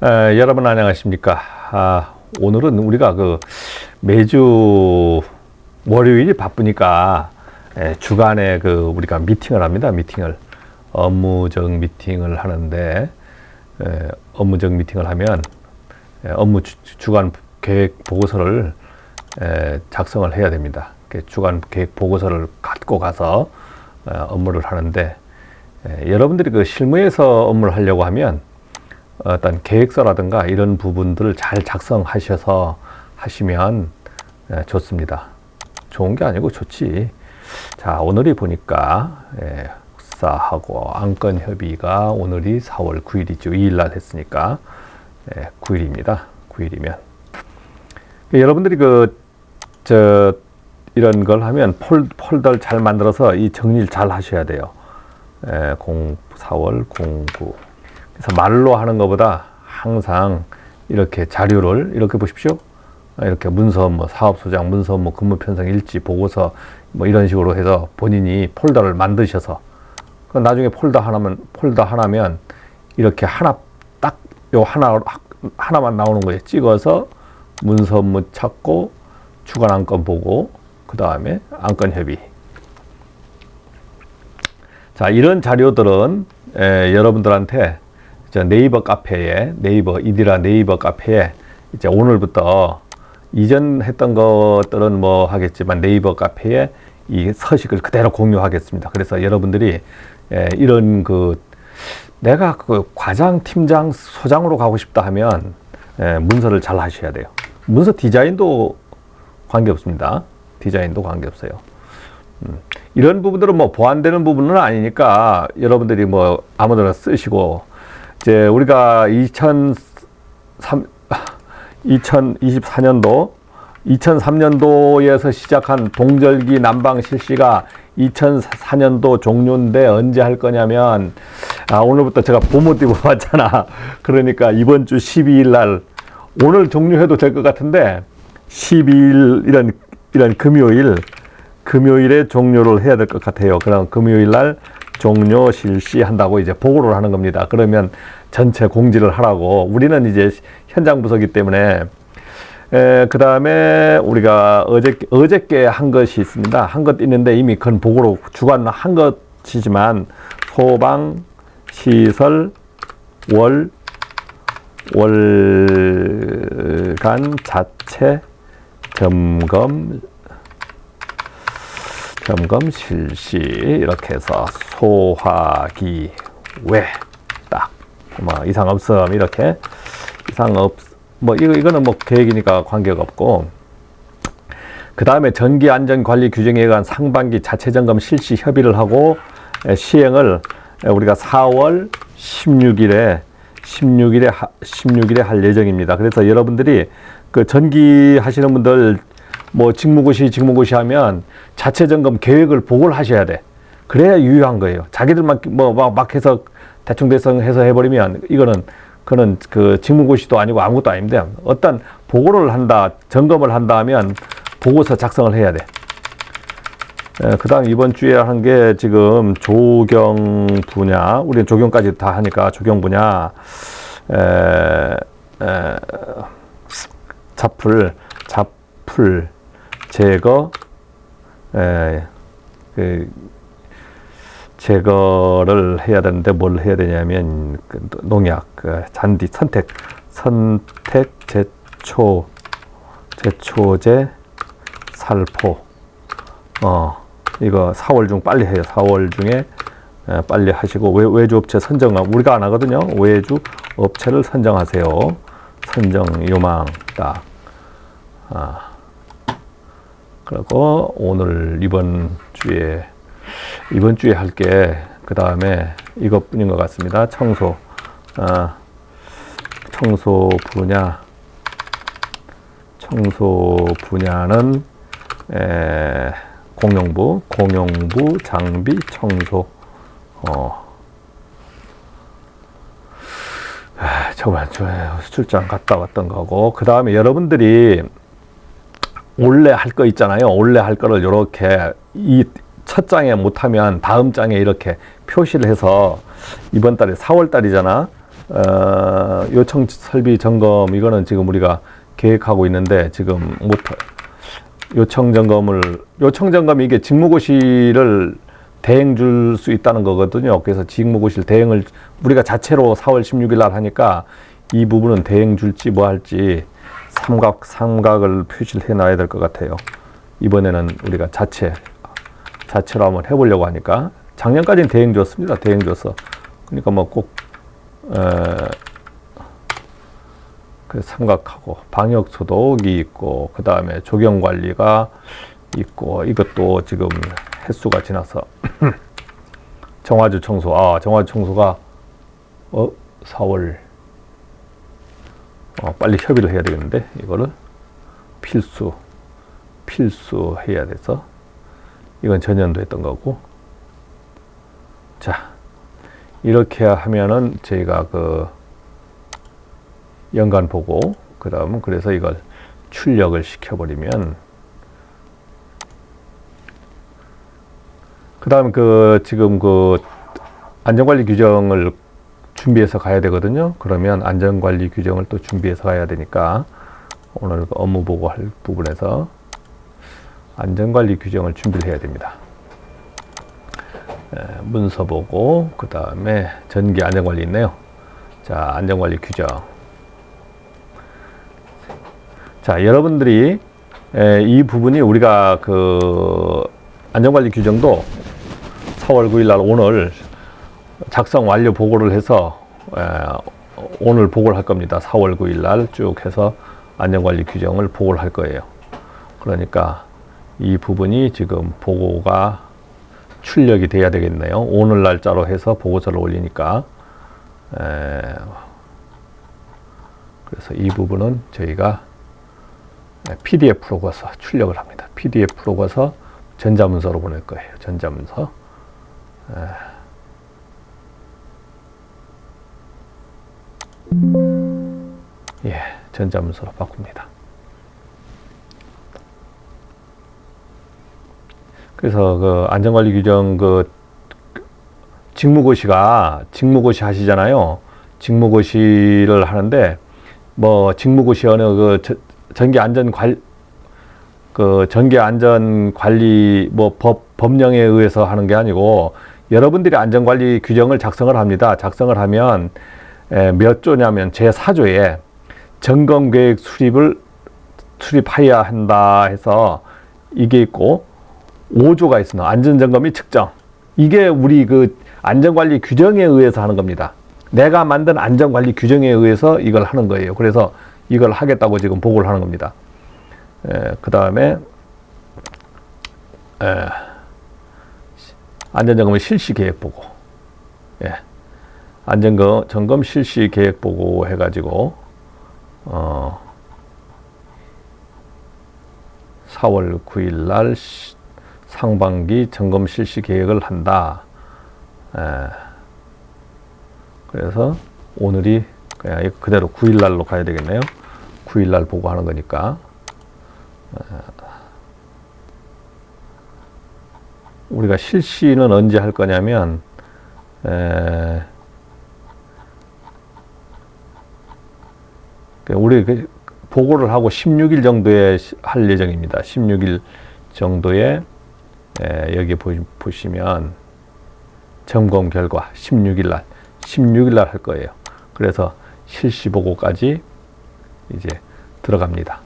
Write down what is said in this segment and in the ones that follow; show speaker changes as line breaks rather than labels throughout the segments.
여러분 안녕하십니까? 오늘은 우리가 매주 월요일이 바쁘니까 주간에 우리가 미팅을 합니다. 업무적 미팅을 하는데 업무적 미팅을 하면 업무 주간 계획 보고서를 작성을 해야 됩니다. 주간 계획 보고서를 갖고 가서 업무를 하는데 여러분들이 실무에서 업무를 하려고 하면 어떤 계획서라든가 이런 부분들을 잘 작성하셔서 하시면 좋습니다. 좋은 게 아니고 좋지. 자, 오늘이 보니까 국사하고 안건 협의가 오늘이 4월 9일이죠. 2일 날 했으니까 9일입니다. 9일이면 여러분들이 이런 걸 하면 폴더를 잘 만들어서 이 정리를 잘 하셔야 돼요. 4월 09. 그래서 말로 하는 것보다 항상 이렇게 자료를 이렇게 보십시오. 이렇게 문서 업무, 사업소장, 문서 업무, 근무 편성 일지, 보고서 이런 식으로 해서 본인이 폴더를 만드셔서 나중에 폴더 하나면 이렇게 하나만 나오는 거예요. 찍어서 문서 업무 찾고 주간 안건 보고 그 다음에 안건 협의. 자, 이런 자료들은 여러분들한테 네이버 카페에 이디라 네이버 카페에 이제 오늘부터 이전 했던 것들은 하겠지만 네이버 카페에 이 서식을 그대로 공유하겠습니다. 그래서 여러분들이 이런 내가 과장, 팀장, 소장으로 가고 싶다 하면 문서를 잘 하셔야 돼요. 문서 디자인도 관계없습니다. 디자인도 관계없어요. 이런 부분들은 보완되는 부분은 아니니까 여러분들이 아무데나 쓰시고 이제 우리가 2003년도에서 시작한 동절기 난방 실시가 2004년도 종료인데 언제 할 거냐면 오늘부터 제가 봄옷 입어봤잖아. 그러니까 이번 주 12일 날 오늘 종료해도 될 것 같은데 12일 이런 금요일에 종료를 해야 될 것 같아요. 그럼 금요일 날 종료 실시한다고 이제 보고를 하는 겁니다. 그러면 전체 공지를 하라고. 우리는 이제 현장 부서기 때문에 그 다음에 우리가 어저께 한 것이 있습니다. 한 것 있는데 이미 그건 보고로 주간 한 것이지만 소방, 시설, 월간 자체 점검 실시 이렇게 해서 소화기 외 딱 이상 없음 이렇게 이상 없 이거는 계획이니까 관계가 없고 그 다음에 전기 안전 관리 규정에 의한 상반기 자체 점검 실시 협의를 하고 시행을 우리가 4월 16일에 할 예정입니다. 그래서 여러분들이 전기 하시는 분들 직무고시 하면 자체 점검 계획을 보고를 하셔야 돼. 그래야 유효한 거예요. 자기들만 막 해서 대충 해서 해버리면 그거는 직무고시도 아니고 아무것도 아닙니다. 어떤 보고를 점검을 한다 하면 보고서 작성을 해야 돼. 그 다음 이번 주에 한 게 지금 조경 분야, 우리는 조경까지 다 하니까 조경 분야, 잡풀 제거, 제거를 해야 되는데 뭘 해야 되냐면 농약, 잔디, 선택, 제초제, 살포. 이거 4월 중 빨리 해요. 4월 중에 빨리 하시고 외주업체 선정 우리가 안 하거든요. 외주업체를 선정하세요. 선정 요망 딱. 그리고 오늘 이번 주에 할 게 그 다음에 이것뿐인 것 같습니다. 청소 분야는 공용부 장비 청소. 저번 주에 출장 갔다 왔던 거고 그 다음에 여러분들이 원래 할 거 있잖아요. 원래 할 거를 이렇게 이 첫 장에 못하면 다음 장에 이렇게 표시를 해서 이번 달에 4월 달이잖아. 요청 설비 점검 이거는 지금 우리가 계획하고 있는데 지금 못 요청 점검이 이게 직무고시를 대행 줄 수 있다는 거거든요. 그래서 직무고시를 대행을 우리가 자체로 4월 16일 날 하니까 이 부분은 대행 줄지 뭐 할지 삼각을 표시를 해 놔야 될 것 같아요. 이번에는 우리가 자체로 한번 해보려고 하니까 작년까지는 대행 줬습니다. 대행 줬어. 그러니까 뭐 꼭 그 삼각하고 방역 소독이 있고 그 다음에 조경 관리가 있고 이것도 지금 횟수가 지나서 정화조 청소 정화조 청소가 4월 빨리 협의를 해야 되겠는데 이거를 필수 해야 돼서 이건 전년도 했던 거고 자 이렇게 하면은 저희가 그 연간 보고 그 다음은 그래서 이걸 출력을 시켜버리면 그 다음 지금 안전관리 규정을 준비해서 가야 되거든요. 그러면 안전관리 규정을 또 준비해서 가야 되니까 오늘 업무 보고할 부분에서 안전관리 규정을 준비를 해야 됩니다. 문서 보고 그 다음에 전기 안전관리 있네요. 자 안전관리 규정. 자 여러분들이 이 부분이 우리가 안전관리 규정도 4월 9일 날 오늘 작성 완료 보고를 해서 오늘 보고를 할 겁니다. 4월 9일 날 쭉 해서 안전관리 규정을 보고를 할 거예요. 그러니까 이 부분이 지금 보고가 출력이 돼야 되겠네요. 오늘 날짜로 해서 보고서를 올리니까 그래서 이 부분은 저희가 PDF로 가서 출력을 합니다. PDF로 가서 전자문서로 보낼 거예요. 전자문서. 예, 전자문서로 바꿉니다. 그래서 안전관리 규정 직무고시 하시잖아요. 직무고시를 하는데 뭐 직무고시 어느 전기 안전 관리 뭐 법령에 의해서 하는 게 아니고 여러분들이 안전관리 규정을 작성을 합니다. 작성을 하면 몇 조냐면 제4조에 점검 계획 수립해야 한다 해서 이게 있고 5조가 있습니다. 안전점검 및 측정. 이게 우리 안전관리 규정에 의해서 하는 겁니다. 내가 만든 안전관리 규정에 의해서 이걸 하는 거예요. 그래서 이걸 하겠다고 지금 보고를 하는 겁니다. 그 다음에 안전점검 실시 계획 보고. 예. 안전점검 실시 계획 보고 해가지고 4월 9일 날 상반기 점검 실시 계획을 한다. 그래서 오늘이 그냥 그대로 9일 날로 가야 되겠네요. 9일 날 보고하는 거니까. 우리가 실시는 언제 할 거냐면 우리 보고를 하고 16일 정도에 할 예정입니다. 16일 정도에 여기 보시면 점검 결과 16일 날 할 거예요. 그래서 실시 보고까지 이제 들어갑니다.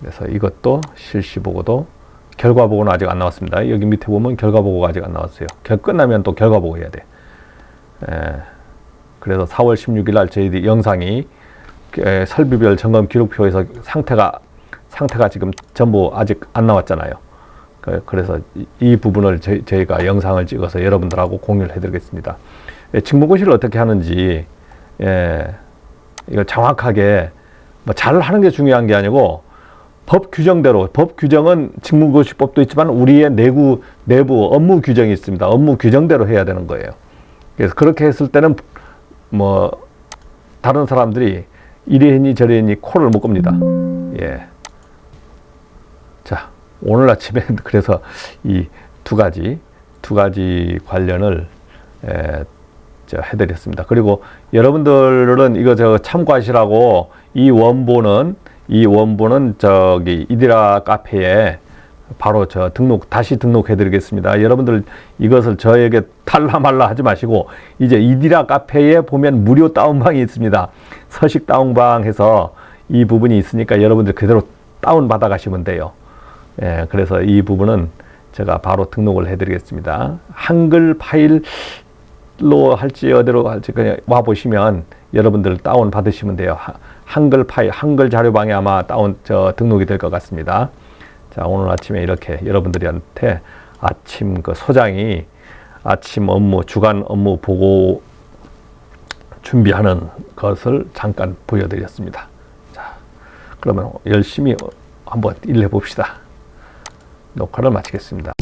그래서 이것도 실시 보고도 결과 보고는 아직 안 나왔습니다. 여기 밑에 보면 결과 보고가 아직 안 나왔어요. 끝나면 또 결과 보고 해야 돼. 그래서 4월 16일 날 저희들이 영상이 설비별 점검 기록표에서 상태가 지금 전부 아직 안 나왔잖아요. 그래서 이 부분을 저희가 영상을 찍어서 여러분들하고 공유를 해드리겠습니다. 직무고시를 어떻게 하는지 이거 정확하게 뭐 잘 하는 게 중요한 게 아니고 법 규정은 직무고시법도 있지만 우리의 내부 업무 규정이 있습니다. 업무 규정대로 해야 되는 거예요. 그래서 그렇게 했을 때는 뭐 다른 사람들이 이리 했니 저리 했니 코를 못 겁니다. 예. 자, 오늘 아침에 그래서 이 두 가지 관련을 해드렸습니다. 그리고 여러분들은 이거 참고하시라고 이 원본은 저기 이디라 카페에 바로 다시 등록해드리겠습니다. 여러분들 이것을 저에게 탈라 말라 하지 마시고 이제 이디라 카페에 보면 무료 다운방이 있습니다. 서식 다운방 해서 이 부분이 있으니까 여러분들 그대로 다운 받아 가시면 돼요. 예, 그래서 이 부분은 제가 바로 등록을 해드리겠습니다. 한글 파일로 할지 어디로 할지 그냥 와 보시면 여러분들 다운 받으시면 돼요. 한글 파일, 한글 자료방에 아마 등록이 될 것 같습니다. 자, 오늘 아침에 이렇게 여러분들한테 아침 소장이 아침 업무, 주간 업무 보고 준비하는 것을 잠깐 보여드렸습니다. 자, 그러면 열심히 한번 일해 봅시다. 녹화를 마치겠습니다.